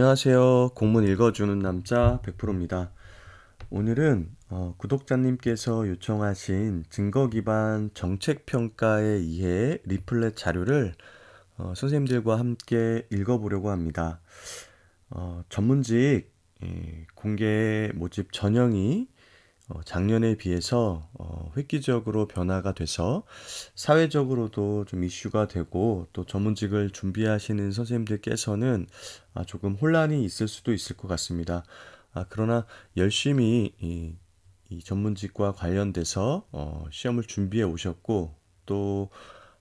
안녕하세요. 공문 읽어주는 남자 100%입니다. 오늘은 구독자님께서 요청하신 증거 기반 정책 평가에 의해 리플렛 자료를 선생님들과 함께 읽어보려고 합니다. 전문직 공개 모집 전형이 작년에 비해서 획기적으로 변화가 돼서 사회적으로도 좀 이슈가 되고 또 전문직을 준비하시는 선생님들께서는 조금 혼란이 있을 수도 있을 것 같습니다. 그러나 열심히 이 전문직과 관련돼서 시험을 준비해 오셨고 또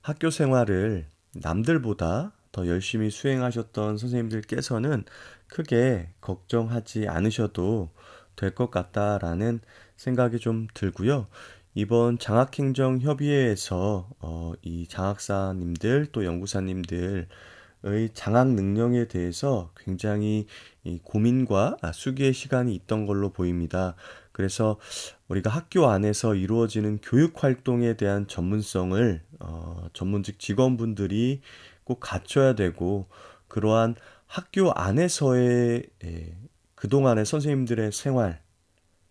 학교 생활을 남들보다 더 열심히 수행하셨던 선생님들께서는 크게 걱정하지 않으셔도 될 것 같다라는 생각이 좀 들고요. 이번 장학행정협의회에서 이 장학사님들 또 연구사님들의 장학 능력에 대해서 굉장히 이 고민과 수기의 시간이 있던 걸로 보입니다. 그래서 우리가 학교 안에서 이루어지는 교육 활동에 대한 전문성을 전문직 직원분들이 꼭 갖춰야 되고 그러한 학교 안에서의 그동안의 선생님들의 생활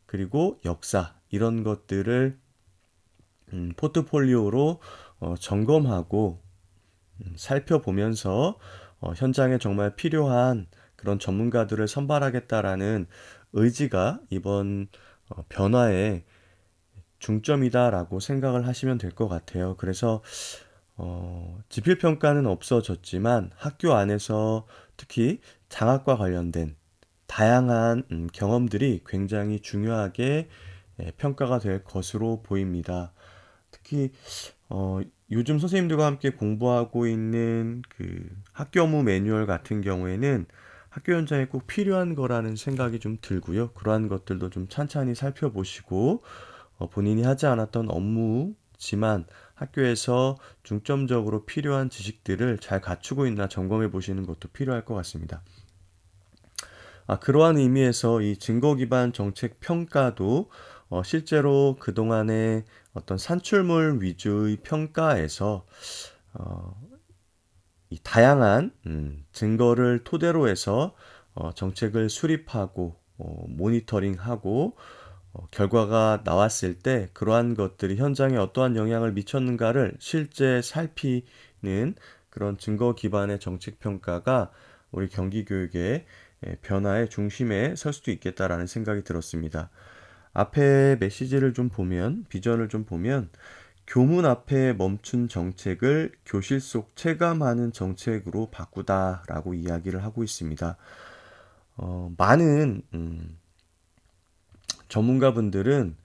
그리고 역사 이런 것들을 포트폴리오로 점검하고 살펴보면서 현장에 정말 필요한 그런 전문가들을 선발하겠다라는 의지가 이번 변화의 중점이다라고 생각을 하시면 될 것 같아요. 그래서 지필평가는 없어졌지만 학교 안에서 특히 장학과 관련된 다양한 경험들이 굉장히 중요하게 평가가 될 것으로 보입니다. 특히 요즘 선생님들과 함께 공부하고 있는 그 학교 업무 매뉴얼 같은 경우에는 학교 현장에 꼭 필요한 거라는 생각이 좀 들고요. 그러한 것들도 좀 찬찬히 살펴보시고 본인이 하지 않았던 업무지만 학교에서 중점적으로 필요한 지식들을 잘 갖추고 있나 점검해 보시는 것도 필요할 것 같습니다. 그러한 의미에서 이 증거 기반 정책 평가도 실제로 그동안의 어떤 산출물 위주의 평가에서 어, 이 다양한 증거를 토대로 해서 정책을 수립하고 모니터링하고 결과가 나왔을 때 그러한 것들이 현장에 어떠한 영향을 미쳤는가를 실제 살피는 그런 증거 기반의 정책 평가가 우리 경기 교육의 변화의 중심에 설 수도 있겠다라는 생각이 들었습니다. 앞에 메시지를 좀 보면, 비전을 좀 보면, 교문 앞에 멈춘 정책을 교실 속 체감하는 정책으로 바꾸다라고 이야기를 하고 있습니다. 많은 전문가분들은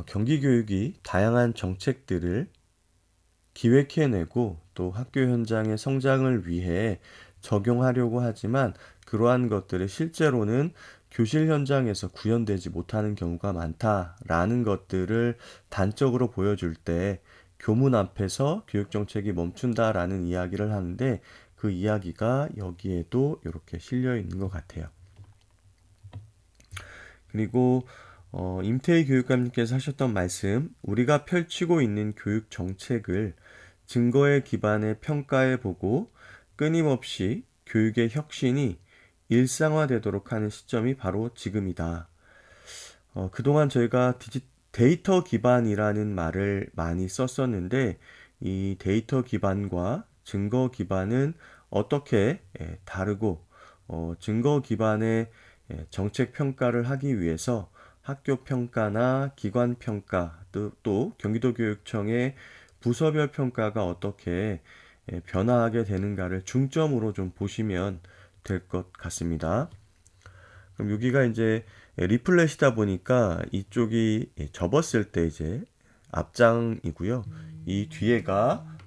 경기교육이 다양한 정책들을 기획해내고 또 학교 현장의 성장을 위해 적용하려고 하지만 그러한 것들이 실제로는 교실 현장에서 구현되지 못하는 경우가 많다라는 것들을 단적으로 보여줄 때 교문 앞에서 교육 정책이 멈춘다라는 이야기를 하는데 그 이야기가 여기에도 이렇게 실려 있는 것 같아요. 그리고 임태희 교육감님께서 하셨던 말씀, 우리가 펼치고 있는 교육 정책을 증거에 기반해 평가해 보고 끊임없이 교육의 혁신이 일상화되도록 하는 시점이 바로 지금이다. 그동안 저희가 데이터 기반이라는 말을 많이 썼었는데 이 데이터 기반과 증거 기반은 어떻게 다르고 증거 기반의 정책 평가를 하기 위해서 학교 평가나 기관 평가 또 경기도교육청의 부서별 평가가 어떻게 변화하게 되는가를 중점으로 좀 보시면 될 것 같습니다. 그럼 여기가 이제 리플렛이다 보니까 이쪽이 접었을 때 이제 앞장이고요. 이 뒤에가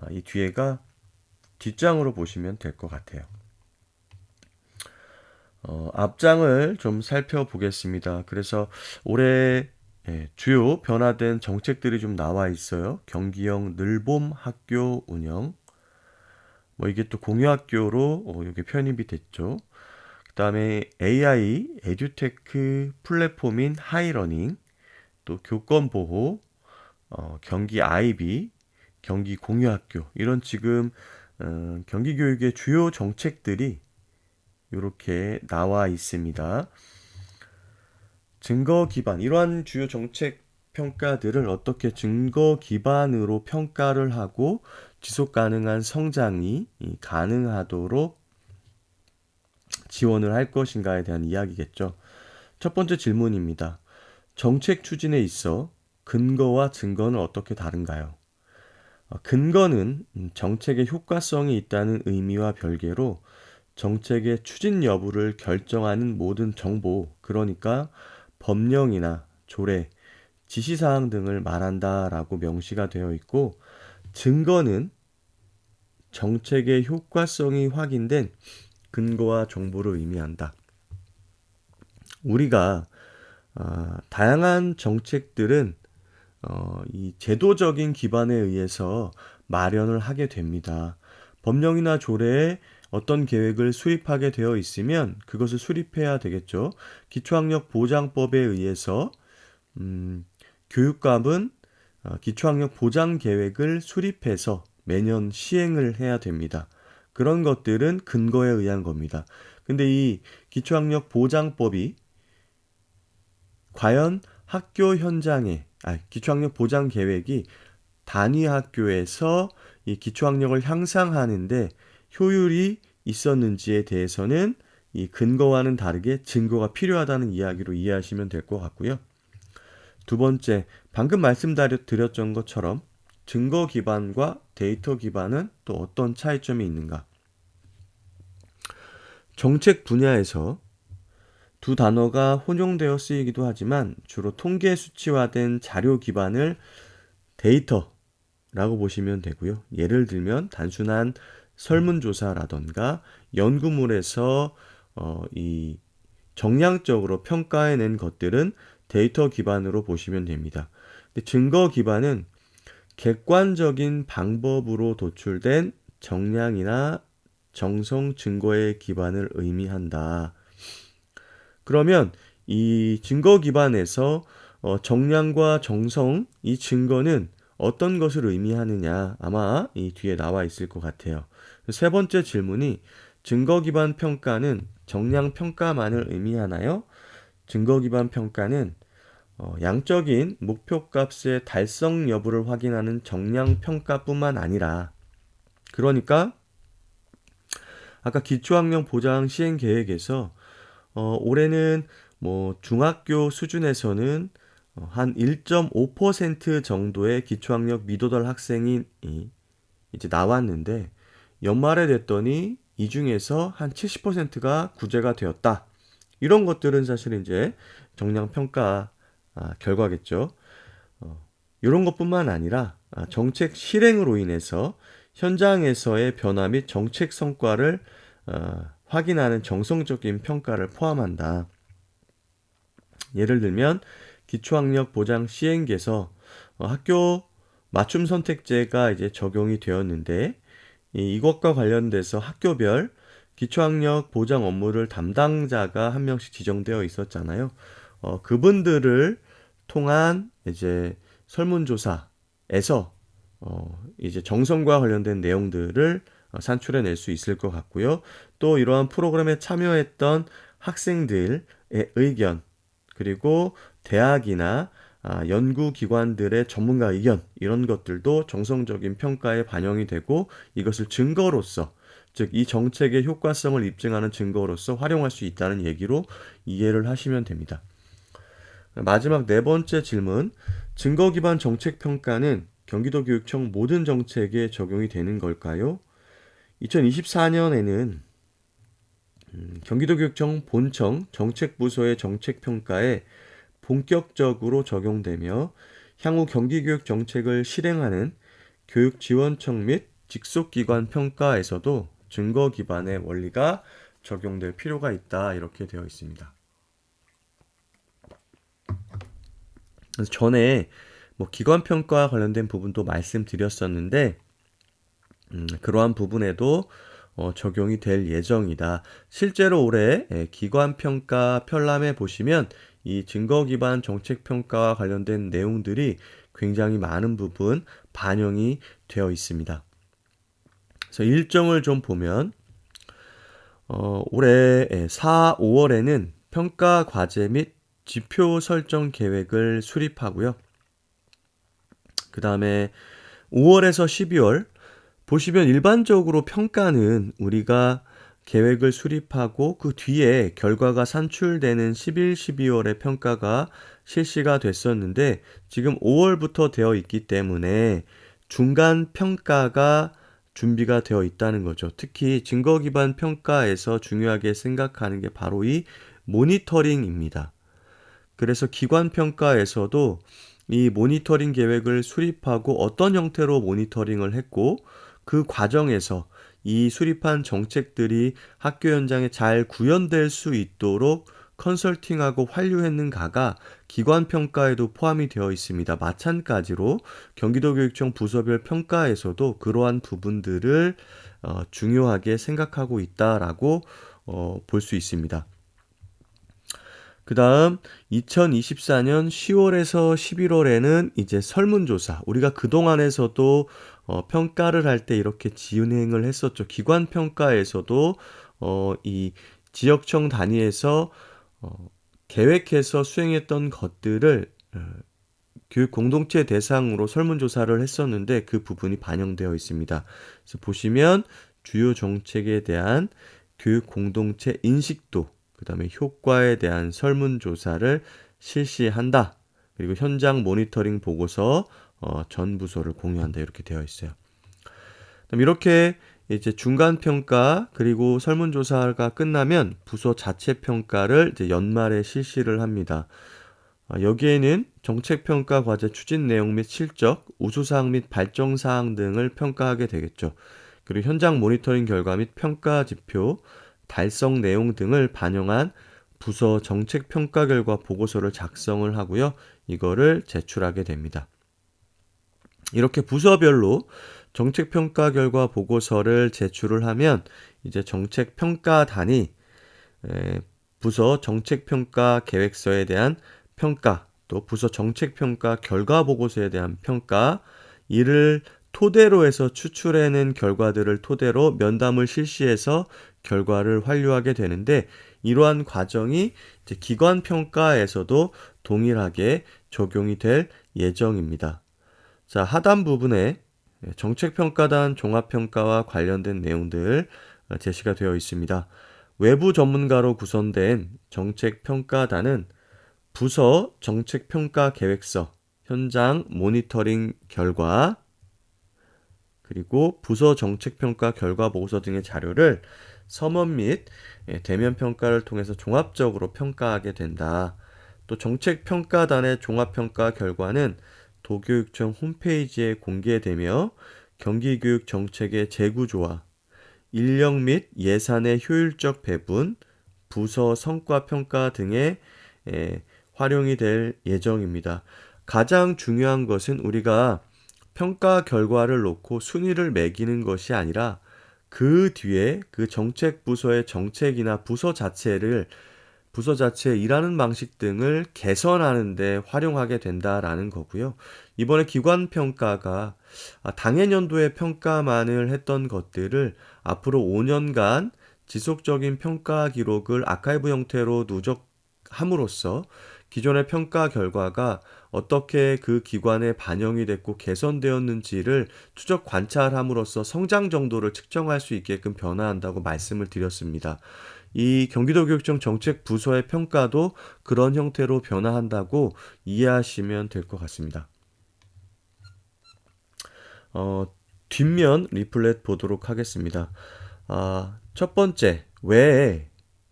이 뒤에가 뒷장으로 보시면 될 것 같아요. 앞장을 좀 살펴보겠습니다. 그래서 올해 주요 변화된 정책들이 좀 나와 있어요. 경기형 늘봄 학교 운영. 뭐 이게 또 공유학교로 이게 편입이 됐죠. 그다음에 AI 에듀테크 플랫폼인 하이러닝, 또 교권 보호, 경기 아이비, 경기 공유학교 이런 지금 경기 교육의 주요 정책들이 이렇게 나와 있습니다. 증거 기반, 이러한 주요 정책 평가들을 어떻게 증거 기반으로 평가를 하고 지속 가능한 성장이 가능하도록 지원을 할 것인가에 대한 이야기겠죠. 첫 번째 질문입니다. 정책 추진에 있어 근거와 증거는 어떻게 다른가요? 근거는 정책의 효과성이 있다는 의미와 별개로 정책의 추진 여부를 결정하는 모든 정보, 그러니까 법령이나 조례, 지시사항 등을 말한다라고 명시가 되어 있고, 증거는 정책의 효과성이 확인된 근거와 정보를 의미한다. 우리가 다양한 정책들은 이 제도적인 기반에 의해서 마련을 하게 됩니다. 법령이나 조례에 어떤 계획을 수립하게 되어 있으면 그것을 수립해야 되겠죠. 기초학력 보장법에 의해서 교육감은 기초학력 보장 계획을 수립해서 매년 시행을 해야 됩니다. 그런 것들은 근거에 의한 겁니다. 근데 이 기초학력 보장법이 과연 학교 현장에, 기초학력 보장 계획이 단위 학교에서 이 기초학력을 향상하는데 효율이 있었는지에 대해서는 이 근거와는 다르게 증거가 필요하다는 이야기로 이해하시면 될 것 같고요. 두 번째, 방금 말씀드렸던 것처럼 증거 기반과 데이터 기반은 또 어떤 차이점이 있는가? 정책 분야에서 두 단어가 혼용되어 쓰이기도 하지만 주로 통계 수치화된 자료 기반을 데이터라고 보시면 되고요. 예를 들면 단순한 설문조사라던가 연구물에서 이 정량적으로 평가해낸 것들은 데이터 기반으로 보시면 됩니다. 근데 증거 기반은 객관적인 방법으로 도출된 정량이나 정성 증거의 기반을 의미한다. 그러면 이 증거 기반에서 정량과 정성, 이 증거는 어떤 것을 의미하느냐, 아마 이 뒤에 나와 있을 것 같아요. 세 번째 질문이 증거 기반 평가는 정량 평가만을 의미하나요? 증거 기반 평가는 양적인 목표값의 달성 여부를 확인하는 정량 평가뿐만 아니라, 그러니까 아까 기초학력 보장 시행 계획에서 올해는 뭐 중학교 수준에서는 한 1.5% 정도의 기초학력 미도달 학생이 이제 나왔는데 연말에 됐더니 이 중에서 한 70%가 구제가 되었다. 이런 것들은 사실 이제 정량 평가 결과겠죠. 이런 것뿐만 아니라 정책 실행으로 인해서 현장에서의 변화 및 정책 성과를 확인하는 정성적인 평가를 포함한다. 예를 들면 기초학력 보장 시행계에서 학교 맞춤 선택제가 이제 적용이 되었는데 이것과 관련돼서 학교별 기초학력 보장 업무를 담당자가 한 명씩 지정되어 있었잖아요. 그분들을 통한 이제 설문조사에서 이제 정성과 관련된 내용들을 산출해낼 수 있을 것 같고요. 또 이러한 프로그램에 참여했던 학생들의 의견, 그리고 대학이나 연구기관들의 전문가 의견, 이런 것들도 정성적인 평가에 반영이 되고 이것을 증거로서, 즉 이 정책의 효과성을 입증하는 증거로서 활용할 수 있다는 얘기로 이해를 하시면 됩니다. 마지막 네 번째 질문, 증거 기반 정책 평가는 경기도교육청 모든 정책에 적용이 되는 걸까요? 2024년에는 경기도교육청 본청 정책부서의 정책평가에 본격적으로 적용되며 향후 경기교육 정책을 실행하는 교육지원청 및 직속기관 평가에서도 증거 기반의 원리가 적용될 필요가 있다, 이렇게 되어 있습니다. 그래서 전에 뭐 기관 평가와 관련된 부분도 말씀드렸었는데 그러한 부분에도 적용이 될 예정이다. 실제로 올해 기관 평가 편람에 보시면 이 증거 기반 정책 평가와 관련된 내용들이 굉장히 많은 부분 반영이 되어 있습니다. 그래서 일정을 좀 보면 올해 4, 5월에는 평가 과제 및 지표 설정 계획을 수립하고요. 그 다음에 5월에서 12월 보시면 일반적으로 평가는 우리가 계획을 수립하고 그 뒤에 결과가 산출되는 11, 12월에 평가가 실시가 됐었는데 지금 5월부터 되어 있기 때문에 중간 평가가 준비가 되어 있다는 거죠. 특히 증거 기반 평가에서 중요하게 생각하는 게 바로 이 모니터링입니다. 그래서 기관 평가에서도 이 모니터링 계획을 수립하고 어떤 형태로 모니터링을 했고 그 과정에서 이 수립한 정책들이 학교 현장에 잘 구현될 수 있도록 컨설팅하고 환류했는가가 기관 평가에도 포함이 되어 있습니다. 마찬가지로 경기도교육청 부서별 평가에서도 그러한 부분들을 중요하게 생각하고 있다라고 볼 수 있습니다. 그 다음 2024년 10월에서 11월에는 이제 설문조사. 우리가 그동안에서도 평가를 할 때 이렇게 진행을 했었죠. 기관 평가에서도 이 지역청 단위에서 계획해서 수행했던 것들을 교육 공동체 대상으로 설문조사를 했었는데 그 부분이 반영되어 있습니다. 그래서 보시면 주요 정책에 대한 교육 공동체 인식도, 그 다음에 효과에 대한 설문조사를 실시한다. 그리고 현장 모니터링 보고서 전 부서를 공유한다. 이렇게 되어 있어요. 그럼 이렇게 이제 중간 평가 그리고 설문조사가 끝나면 부서 자체 평가를 이제 연말에 실시를 합니다. 여기에는 정책평가 과제 추진 내용 및 실적, 우수사항 및 발전사항 등을 평가하게 되겠죠. 그리고 현장 모니터링 결과 및 평가 지표, 달성 내용 등을 반영한 부서 정책평가 결과 보고서를 작성을 하고요. 이거를 제출하게 됩니다. 이렇게 부서별로 정책평가 결과 보고서를 제출을 하면 이제 정책평가단이 부서 정책평가 계획서에 대한 평가, 또 부서 정책평가 결과 보고서에 대한 평가, 이를 토대로 해서 추출해낸 결과들을 토대로 면담을 실시해서 결과를 환류하게 되는데 이러한 과정이 이제 기관 평가에서도 동일하게 적용이 될 예정입니다. 자, 하단 부분에 정책평가단 종합평가와 관련된 내용들 제시가 되어 있습니다. 외부 전문가로 구성된 정책평가단은 부서 정책평가 계획서, 현장 모니터링 결과, 그리고 부서 정책평가 결과 보고서 등의 자료를 서면 및 대면 평가를 통해서 종합적으로 평가하게 된다. 또 정책평가단의 종합평가 결과는 도교육청 홈페이지에 공개되며 경기교육 정책의 재구조화, 인력 및 예산의 효율적 배분, 부서 성과 평가 등의 활용이 될 예정입니다. 가장 중요한 것은 우리가 평가 결과를 놓고 순위를 매기는 것이 아니라 그 뒤에 그 정책 부서의 정책이나 부서 자체의 일하는 방식 등을 개선하는 데 활용하게 된다라는 거고요. 이번에 기관 평가가 당해년도에 평가만을 했던 것들을 앞으로 5년간 지속적인 평가 기록을 아카이브 형태로 누적함으로써 기존의 평가 결과가 어떻게 그 기관에 반영이 됐고 개선되었는지를 추적 관찰함으로써 성장 정도를 측정할 수 있게끔 변화한다고 말씀을 드렸습니다. 이 경기도교육청 정책부서의 평가도 그런 형태로 변화한다고 이해하시면 될 것 같습니다. 뒷면 리플렛 보도록 하겠습니다. 첫 번째,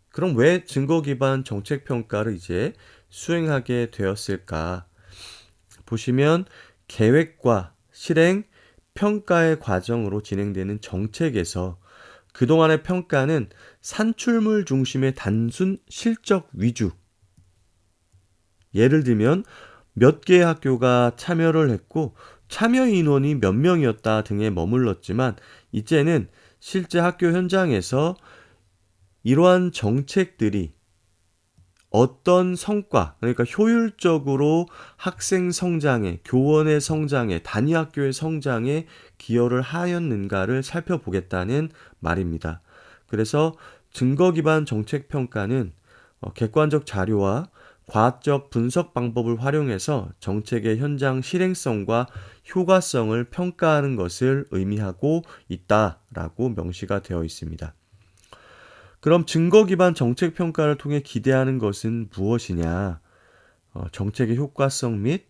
그럼 왜 증거 기반 정책 평가를 이제 수행하게 되었을까? 보시면 계획과 실행, 평가의 과정으로 진행되는 정책에서 그동안의 평가는 산출물 중심의 단순 실적 위주. 예를 들면 몇 개의 학교가 참여를 했고 참여 인원이 몇 명이었다 등에 머물렀지만 이제는 실제 학교 현장에서 이러한 정책들이 어떤 성과, 그러니까 효율적으로 학생 성장에, 교원의 성장에, 단위 학교의 성장에 기여를 하였는가를 살펴보겠다는 말입니다. 그래서 증거 기반 정책 평가는 객관적 자료와 과학적 분석 방법을 활용해서 정책의 현장 실행성과 효과성을 평가하는 것을 의미하고 있다라고 명시가 되어 있습니다. 그럼 증거 기반 정책 평가를 통해 기대하는 것은 무엇이냐? 정책의 효과성 및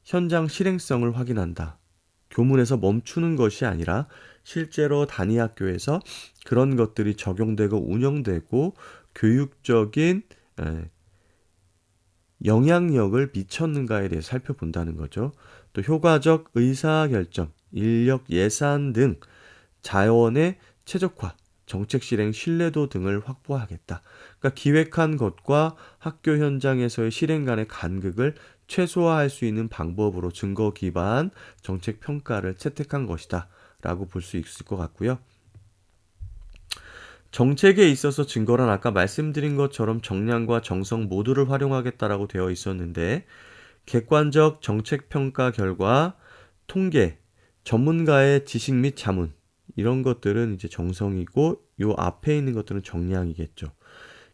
현장 실행성을 확인한다. 교문에서 멈추는 것이 아니라 실제로 단위 학교에서 그런 것들이 적용되고 운영되고 교육적인 영향력을 미쳤는가에 대해 살펴본다는 거죠. 또 효과적 의사결정, 인력 예산 등 자원의 최적화, 정책 실행 신뢰도 등을 확보하겠다. 그러니까 기획한 것과 학교 현장에서의 실행 간의 간극을 최소화할 수 있는 방법으로 증거 기반 정책 평가를 채택한 것이다 라고 볼 수 있을 것 같고요. 정책에 있어서 증거란 아까 말씀드린 것처럼 정량과 정성 모두를 활용하겠다라고 되어 있었는데 객관적 정책 평가 결과, 통계, 전문가의 지식 및 자문 이런 것들은 이제 정성이고 요 앞에 있는 것들은 정량이겠죠.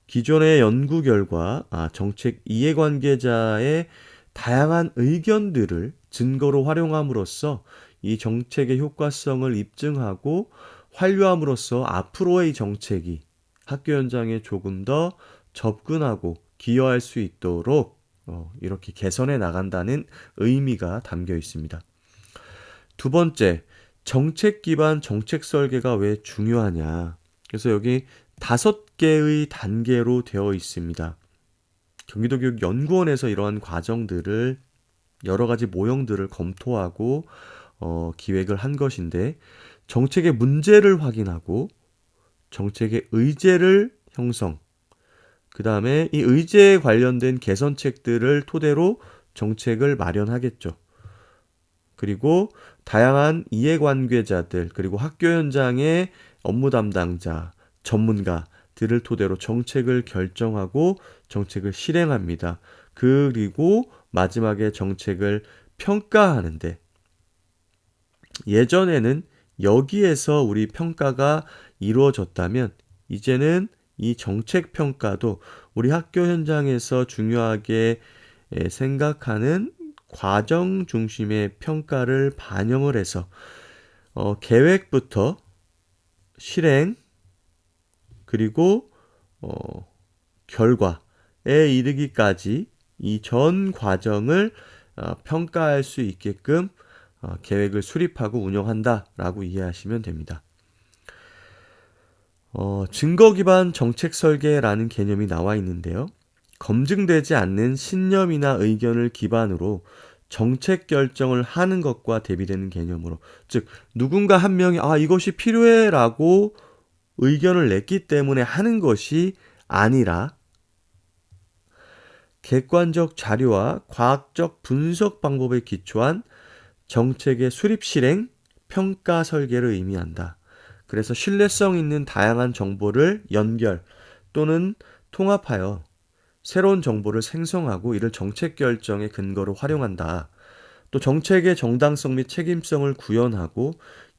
기존의 연구 결과, 정책 이해관계자의 다양한 의견들을 증거로 활용함으로써 이 정책의 효과성을 입증하고 환류함으로써 앞으로의 정책이 학교 현장에 조금 더 접근하고 기여할 수 있도록 이렇게 개선해 나간다는 의미가 담겨 있습니다. 두 번째, 정책 기반 정책 설계가 왜 중요하냐. 그래서 여기 5개의 단계로 되어 있습니다. 경기도교육연구원에서 이러한 과정들을 여러 가지 모형들을 검토하고 기획을 한 것인데 정책의 문제를 확인하고 정책의 의제를 형성, 그 다음에 이 의제에 관련된 개선책들을 토대로 정책을 마련하겠죠. 그리고 다양한 이해관계자들, 그리고 학교 현장의 업무 담당자, 전문가들을 토대로 정책을 결정하고 정책을 실행합니다. 그리고 마지막에 정책을 평가하는데 예전에는 여기에서 우리 평가가 이루어졌다면 이제는 이 정책 평가도 우리 학교 현장에서 중요하게 생각하는 과정 중심의 평가를 반영을 해서 계획부터 실행 그리고 결과에 이르기까지 이 전 과정을 평가할 수 있게끔 계획을 수립하고 운영한다라고 이해하시면 됩니다. 증거 기반 정책 설계라는 개념이 나와 있는데요. 검증되지 않는 신념이나 의견을 기반으로 정책 결정을 하는 것과 대비되는 개념으로, 즉 누군가 한 명이 이것이 필요해라고 의견을 냈기 때문에 하는 것이 아니라 객관적 자료와 과학적 분석 방법에 기초한 정책의 수립 실행, 평가 설계를 의미한다. 그래서 신뢰성 있는 다양한 정보를 연결 또는 통합하여 새로운 정보를 생성하고 이를 정책 결정의 근거로 활용한다. 또 정책의 정당성 및 책임성을 구현하고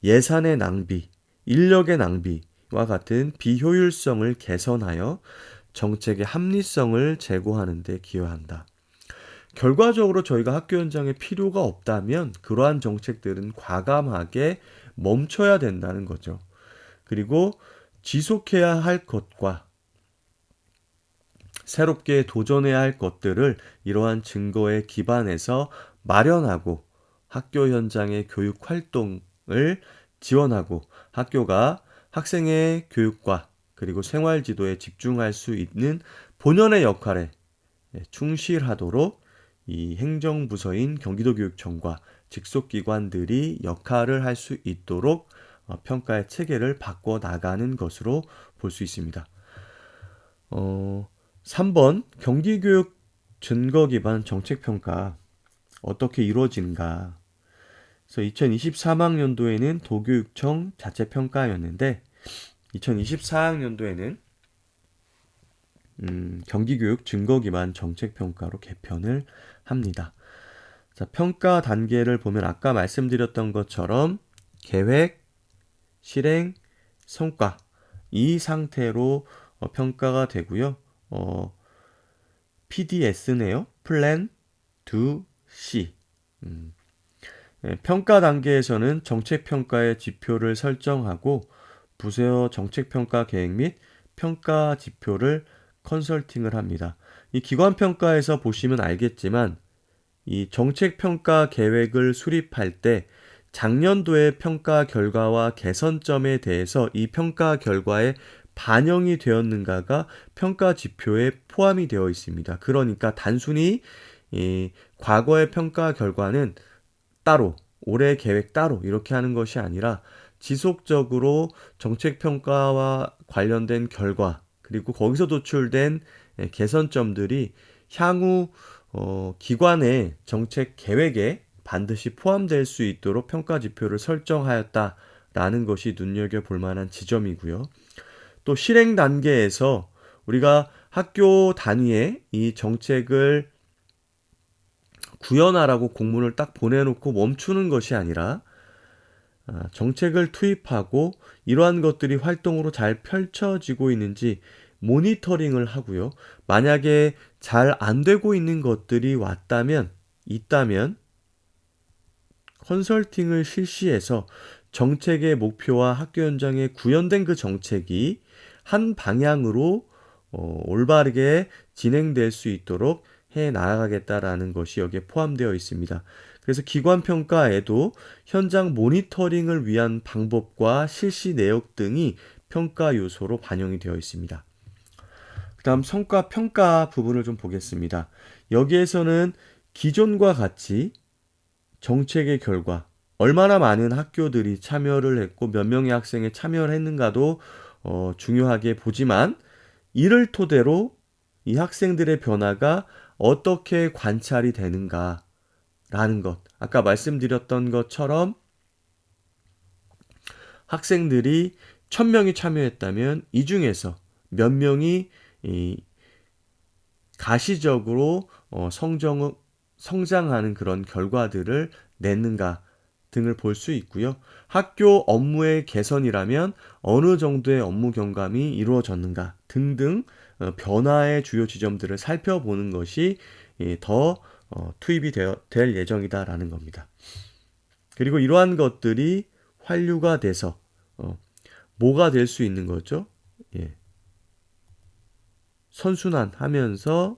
예산의 낭비, 인력의 낭비와 같은 비효율성을 개선하여 정책의 합리성을 제고하는 데 기여한다. 결과적으로 저희가 학교 현장에 필요가 없다면 그러한 정책들은 과감하게 멈춰야 된다는 거죠. 그리고 지속해야 할 것과 새롭게 도전해야 할 것들을 이러한 증거에 기반해서 마련하고 학교 현장의 교육 활동을 지원하고 학교가 학생의 교육과 그리고 생활 지도에 집중할 수 있는 본연의 역할에 충실하도록 이 행정부서인 경기도교육청과 직속기관들이 역할을 할 수 있도록 평가의 체계를 바꿔 나가는 것으로 볼 수 있습니다. 3번 경기교육 증거기반 정책평가 어떻게 이루어지는가. 그래서 2023학년도에는 도교육청 자체평가였는데 2024학년도에는 경기교육 증거기반 정책평가로 개편을 합니다. 자, 평가 단계를 보면 아까 말씀드렸던 것처럼 계획, 실행, 성과 이 상태로 평가가 되고요. PDS네요. Plan to See. 평가 단계에서는 정책평가의 지표를 설정하고 부서 정책평가 계획 및 평가 지표를 컨설팅을 합니다. 이 기관평가에서 보시면 알겠지만 이 정책평가 계획을 수립할 때 작년도의 평가 결과와 개선점에 대해서 이 평가 결과에 반영이 되었는가가 평가 지표에 포함이 되어 있습니다. 그러니까 단순히 이 과거의 평가 결과는 따로, 올해 계획 따로 이렇게 하는 것이 아니라 지속적으로 정책평가와 관련된 결과, 그리고 거기서 도출된 개선점들이 향후 기관의 정책 계획에 반드시 포함될 수 있도록 평가 지표를 설정하였다라는 것이 눈여겨볼 만한 지점이고요. 또 실행 단계에서 우리가 학교 단위에 이 정책을 구현하라고 공문을 딱 보내놓고 멈추는 것이 아니라 정책을 투입하고 이러한 것들이 활동으로 잘 펼쳐지고 있는지 모니터링을 하고요. 만약에 잘 안 되고 있는 것들이 있다면 컨설팅을 실시해서 정책의 목표와 학교 현장에 구현된 그 정책이 한 방향으로 올바르게 진행될 수 있도록 해 나가겠다라는 것이 여기에 포함되어 있습니다. 그래서 기관 평가에도 현장 모니터링을 위한 방법과 실시 내역 등이 평가 요소로 반영이 되어 있습니다. 그 다음 성과 평가 부분을 좀 보겠습니다. 여기에서는 기존과 같이 정책의 결과, 얼마나 많은 학교들이 참여를 했고 몇 명의 학생이 참여를 했는가도 중요하게 보지만 이를 토대로 이 학생들의 변화가 어떻게 관찰이 되는가라는 것. 아까 말씀드렸던 것처럼 학생들이 1000명이 참여했다면 이 중에서 몇 명이 가시적으로 성장하는 그런 결과들을 냈는가 등을 볼 수 있고요. 학교 업무의 개선이라면 어느 정도의 업무 경감이 이루어졌는가 등등 변화의 주요 지점들을 살펴보는 것이 더 투입이 될 예정이다라는 겁니다. 그리고 이러한 것들이 환류가 돼서 뭐가 될 수 있는 거죠? 선순환하면서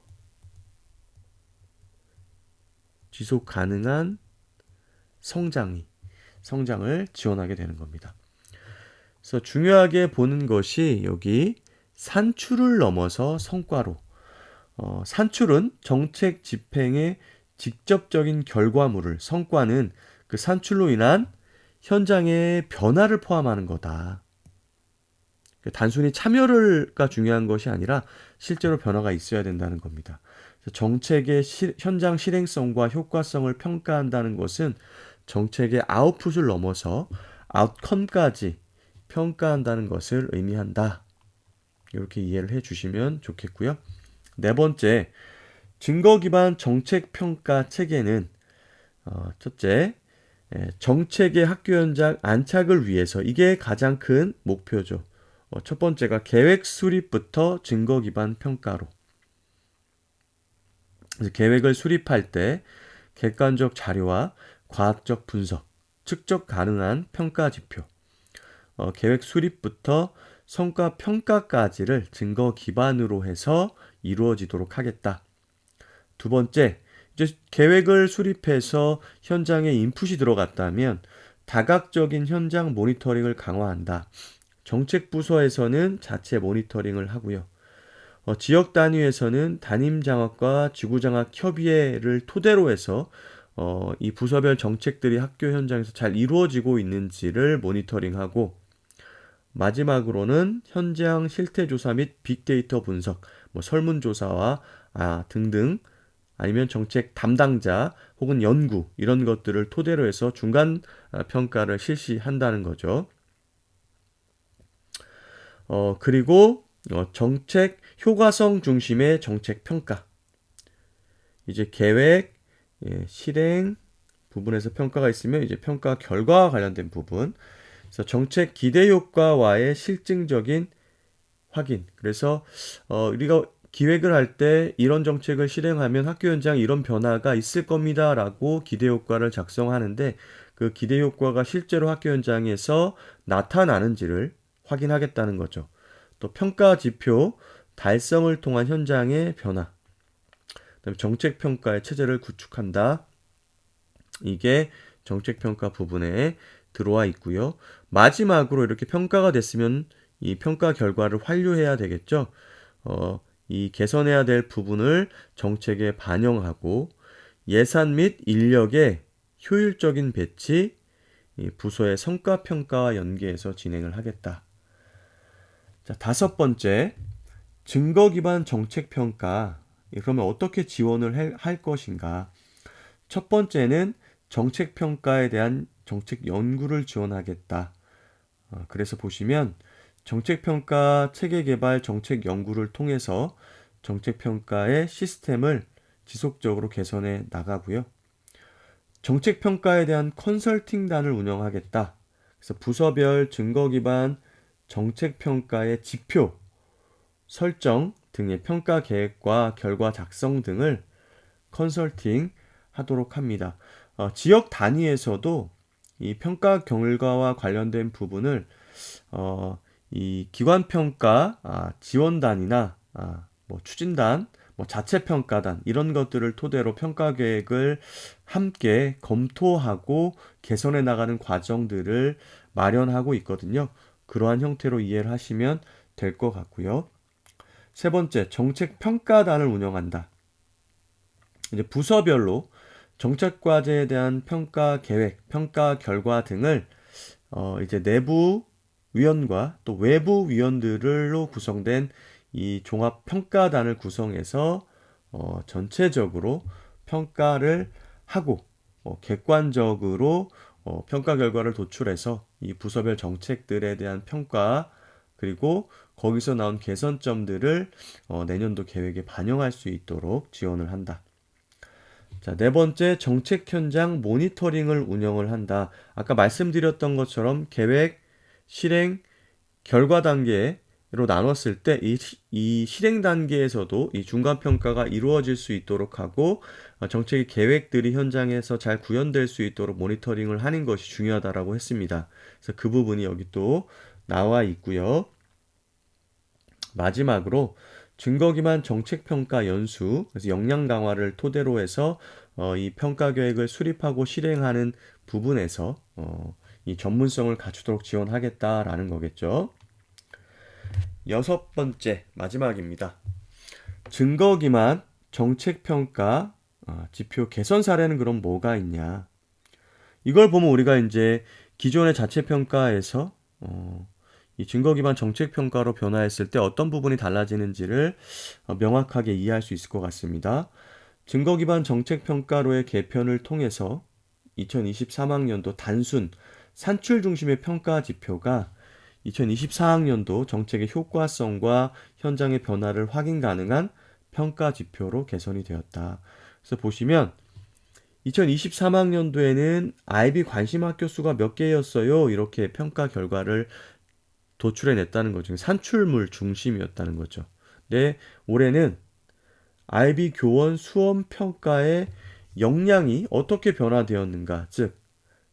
지속 가능한 성장을 지원하게 되는 겁니다. 그래서 중요하게 보는 것이 여기 산출을 넘어서 성과로 산출은 정책 집행의 직접적인 결과물을 성과는 그 산출로 인한 현장의 변화를 포함하는 거다. 단순히 참여가 중요한 것이 아니라 실제로 변화가 있어야 된다는 겁니다. 정책의 현장 실행성과 효과성을 평가한다는 것은 정책의 아웃풋을 넘어서 아웃컴까지 평가한다는 것을 의미한다. 이렇게 이해를 해주시면 좋겠고요. 네 번째, 증거 기반 정책 평가 체계는 첫째, 정책의 학교 현장 안착을 위해서 이게 가장 큰 목표죠. 첫 번째가 계획 수립부터 증거 기반 평가로. 계획을 수립할 때 객관적 자료와 과학적 분석, 측정 가능한 평가 지표, 계획 수립부터 성과 평가까지를 증거 기반으로 해서 이루어지도록 하겠다. 두 번째, 이제 계획을 수립해서 현장에 인풋이 들어갔다면 다각적인 현장 모니터링을 강화한다. 정책 부서에서는 자체 모니터링을 하고요. 지역 단위에서는 담임장학과 지구장학 협의회를 토대로 해서 이 부서별 정책들이 학교 현장에서 잘 이루어지고 있는지를 모니터링하고 마지막으로는 현장 실태조사 및 빅데이터 분석, 설문조사와 등등 아니면 정책 담당자 혹은 연구 이런 것들을 토대로 해서 중간 평가를 실시한다는 거죠. 그리고 정책 효과성 중심의 정책 평가. 이제 계획, 실행 부분에서 평가가 있으면 이제 평가 결과와 관련된 부분. 그래서 정책 기대 효과와의 실증적인 확인. 그래서 우리가 기획을 할 때 이런 정책을 실행하면 학교 현장에 이런 변화가 있을 겁니다라고 기대 효과를 작성하는데 그 기대 효과가 실제로 학교 현장에서 나타나는지를 확인하겠다는 거죠. 또 평가 지표 달성을 통한 현장의 변화. 그다음에 정책 평가의 체제를 구축한다. 이게 정책 평가 부분에 들어와 있고요. 마지막으로 이렇게 평가가 됐으면 이 평가 결과를 환류해야 되겠죠. 이 개선해야 될 부분을 정책에 반영하고 예산 및 인력의 효율적인 배치, 이 부서의 성과 평가와 연계해서 진행을 하겠다. 자, 다섯 번째, 증거 기반 정책 평가. 그러면 어떻게 지원을 할 것인가? 첫 번째는 정책 평가에 대한 정책 연구를 지원하겠다. 그래서 보시면 정책 평가 체계 개발 정책 연구를 통해서 정책 평가의 시스템을 지속적으로 개선해 나가고요. 정책 평가에 대한 컨설팅단을 운영하겠다. 그래서 부서별 증거 기반 정책 평가의 지표 설정 등의 평가 계획과 결과 작성 등을 컨설팅 하도록 합니다. 지역 단위에서도 이 평가 결과와 관련된 부분을 이 기관 평가 지원단이나 뭐 추진단, 뭐 자체 평가단 이런 것들을 토대로 평가 계획을 함께 검토하고 개선해 나가는 과정들을 마련하고 있거든요. 그러한 형태로 이해를 하시면 될 것 같고요. 세 번째, 정책 평가단을 운영한다. 이제 부서별로 정책 과제에 대한 평가 계획, 평가 결과 등을 이제 내부 위원과 또 외부 위원들로 구성된 이 종합 평가단을 구성해서 전체적으로 평가를 하고 객관적으로 평가 결과를 도출해서 이 부서별 정책들에 대한 평가 그리고 거기서 나온 개선점들을 내년도 계획에 반영할 수 있도록 지원을 한다. 자, 네 번째, 정책 현장 모니터링을 운영을 한다. 아까 말씀드렸던 것처럼 계획, 실행, 결과 단계로 나눴을 때 이 실행 단계에서도 이 중간 평가가 이루어질 수 있도록 하고 정책의 계획들이 현장에서 잘 구현될 수 있도록 모니터링을 하는 것이 중요하다라고 했습니다. 그래서 그 부분이 여기 또 나와 있고요. 마지막으로 증거 기반 정책 평가 연수, 그래서 역량 강화를 토대로 해서 이 평가 계획을 수립하고 실행하는 부분에서 이 전문성을 갖추도록 지원하겠다라는 거겠죠. 여섯 번째, 마지막입니다. 증거 기반 정책 평가 지표 개선 사례는 그럼 뭐가 있냐? 이걸 보면 우리가 이제 기존의 자체 평가에서 이 증거 기반 정책 평가로 변화했을 때 어떤 부분이 달라지는지를 명확하게 이해할 수 있을 것 같습니다. 증거 기반 정책 평가로의 개편을 통해서 2023학년도 단순 산출 중심의 평가 지표가 2024학년도 정책의 효과성과 현장의 변화를 확인 가능한 평가 지표로 개선이 되었다. 그래서 보시면 2023학년도에는 아이비 관심 학교 수가 몇 개였어요. 이렇게 평가 결과를 도출해냈다는 거죠. 산출물 중심이었다는 거죠. 네, 올해는 아이비 교원 수험 평가의 역량이 어떻게 변화되었는가, 즉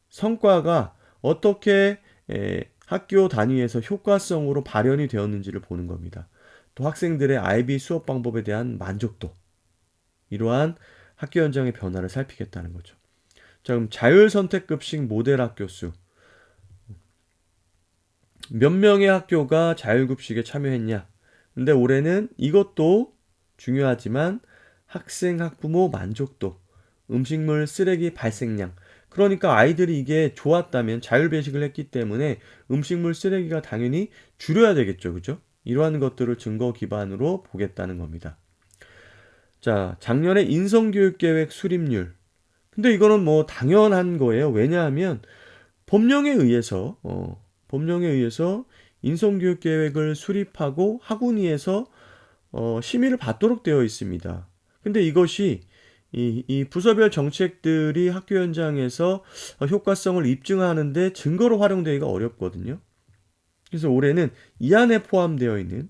성과가 어떻게 학교 단위에서 효과성으로 발현이 되었는지를 보는 겁니다. 또 학생들의 아이비 수업 방법에 대한 만족도, 이러한 학교 현장의 변화를 살피겠다는 거죠. 자, 그럼 자율선택급식 모델 학교 수. 몇 명의 학교가 자율급식에 참여했냐? 근데 올해는 이것도 중요하지만 학생, 학부모 만족도, 음식물 쓰레기 발생량. 그러니까 아이들이 이게 좋았다면 자율배식을 했기 때문에 음식물 쓰레기가 당연히 줄여야 되겠죠. 그죠? 이러한 것들을 증거 기반으로 보겠다는 겁니다. 자, 작년에 인성교육계획 수립률. 근데 이거는 뭐 당연한 거예요. 왜냐하면 법령에 의해서 인성교육 계획을 수립하고 학운위에서 심의를 받도록 되어 있습니다. 근데 이것이 이 부서별 정책들이 학교 현장에서 효과성을 입증하는데 증거로 활용되기가 어렵거든요. 그래서 올해는 이 안에 포함되어 있는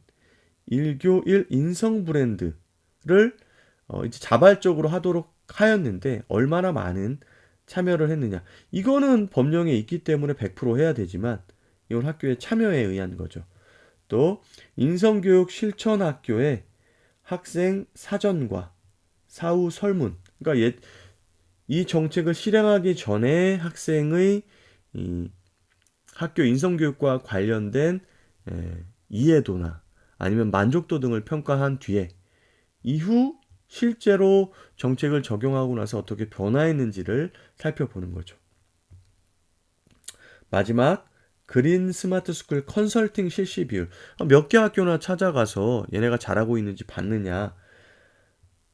1교1 인성 브랜드를 이제 자발적으로 하도록 하였는데 얼마나 많은 참여를 했느냐. 이거는 법령에 있기 때문에 100% 해야 되지만 이건 학교의 참여에 의한 거죠. 또 인성교육 실천학교에 학생 사전과 사후 설문. 그러니까 이 정책을 실행하기 전에 학생의 이 학교 인성교육과 관련된 이해도나 아니면 만족도 등을 평가한 뒤에 이후 실제로 정책을 적용하고 나서 어떻게 변화했는지를 살펴보는 거죠. 마지막 그린 스마트 스쿨 컨설팅 실시 비율. 몇 개 학교나 찾아가서 얘네가 잘하고 있는지 봤느냐.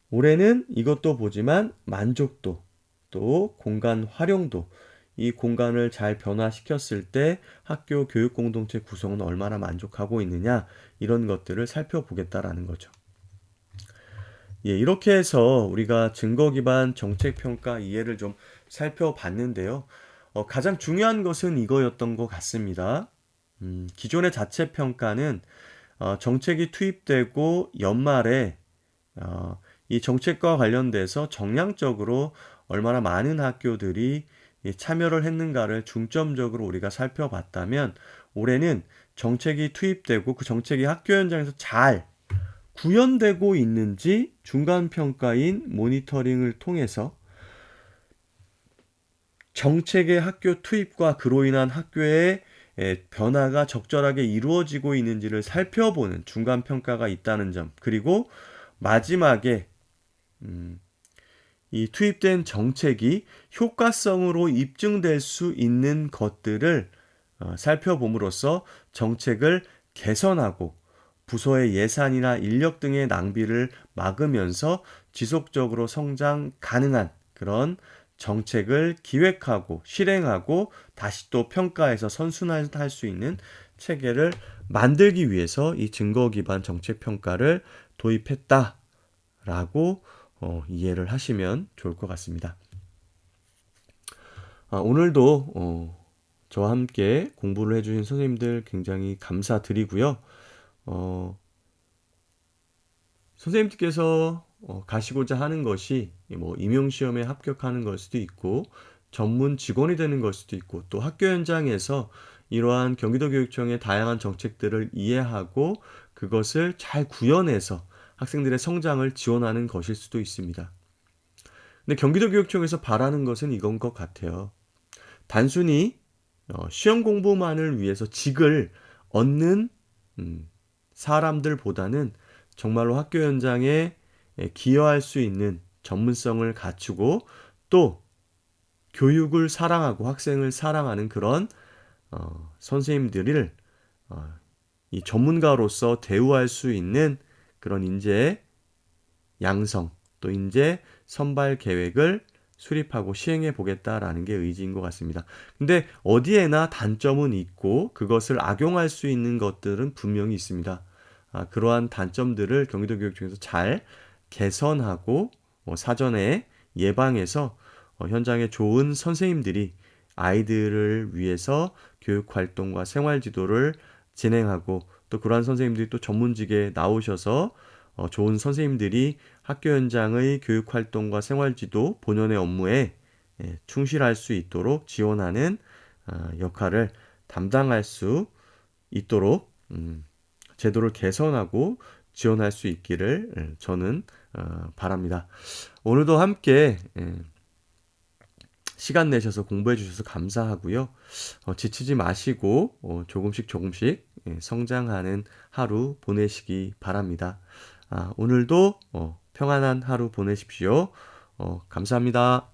올해는 이것도 보지만 만족도, 또 공간 활용도, 이 공간을 잘 변화시켰을 때 학교 교육 공동체 구성은 얼마나 만족하고 있느냐, 이런 것들을 살펴보겠다라는 거죠. 예, 이렇게 해서 우리가 증거 기반 정책 평가 이해를 좀 살펴봤는데요. 가장 중요한 것은 이거였던 것 같습니다. 기존의 자체 평가는 정책이 투입되고 연말에 이 정책과 관련돼서 정량적으로 얼마나 많은 학교들이 참여를 했는가를 중점적으로 우리가 살펴봤다면 올해는 정책이 투입되고 그 정책이 학교 현장에서 잘 구현되고 있는지 중간 평가인 모니터링을 통해서 정책의 학교 투입과 그로 인한 학교의 변화가 적절하게 이루어지고 있는지를 살펴보는 중간 평가가 있다는 점, 그리고 마지막에 이 투입된 정책이 효과성으로 입증될 수 있는 것들을 살펴봄으로써 정책을 개선하고 부서의 예산이나 인력 등의 낭비를 막으면서 지속적으로 성장 가능한 그런 정책을 기획하고 실행하고 다시 또 평가해서 선순환할 수 있는 체계를 만들기 위해서 이 증거 기반 정책 평가를 도입했다라고 이해를 하시면 좋을 것 같습니다. 오늘도 저와 함께 공부를 해주신 선생님들 굉장히 감사드리고요. 선생님께서 가시고자 하는 것이 뭐 임용시험에 합격하는 걸 수도 있고 전문 직원이 되는 걸 수도 있고 또 학교 현장에서 이러한 경기도교육청의 다양한 정책들을 이해하고 그것을 잘 구현해서 학생들의 성장을 지원하는 것일 수도 있습니다. 근데 경기도교육청에서 바라는 것은 이건 것 같아요. 단순히 시험 공부만을 위해서 직을 얻는 사람들보다는 정말로 학교 현장에 기여할 수 있는 전문성을 갖추고 또 교육을 사랑하고 학생을 사랑하는 그런 선생님들을 이 전문가로서 대우할 수 있는 그런 인재 양성 또 인재 선발 계획을 수립하고 시행해 보겠다라는 게 의지인 것 같습니다. 근데 어디에나 단점은 있고 그것을 악용할 수 있는 것들은 분명히 있습니다. 그러한 단점들을 경기도교육청에서 잘 개선하고 사전에 예방해서 현장에 좋은 선생님들이 아이들을 위해서 교육활동과 생활지도를 진행하고 또 그러한 선생님들이 또 전문직에 나오셔서 좋은 선생님들이 학교 현장의 교육활동과 생활지도 본연의 업무에 충실할 수 있도록 지원하는 역할을 담당할 수 있도록 제도를 개선하고 지원할 수 있기를 저는 바랍니다. 오늘도 함께 시간 내셔서 공부해 주셔서 감사하고요. 지치지 마시고 조금씩 성장하는 하루 보내시기 바랍니다. 오늘도 평안한 하루 보내십시오. 감사합니다.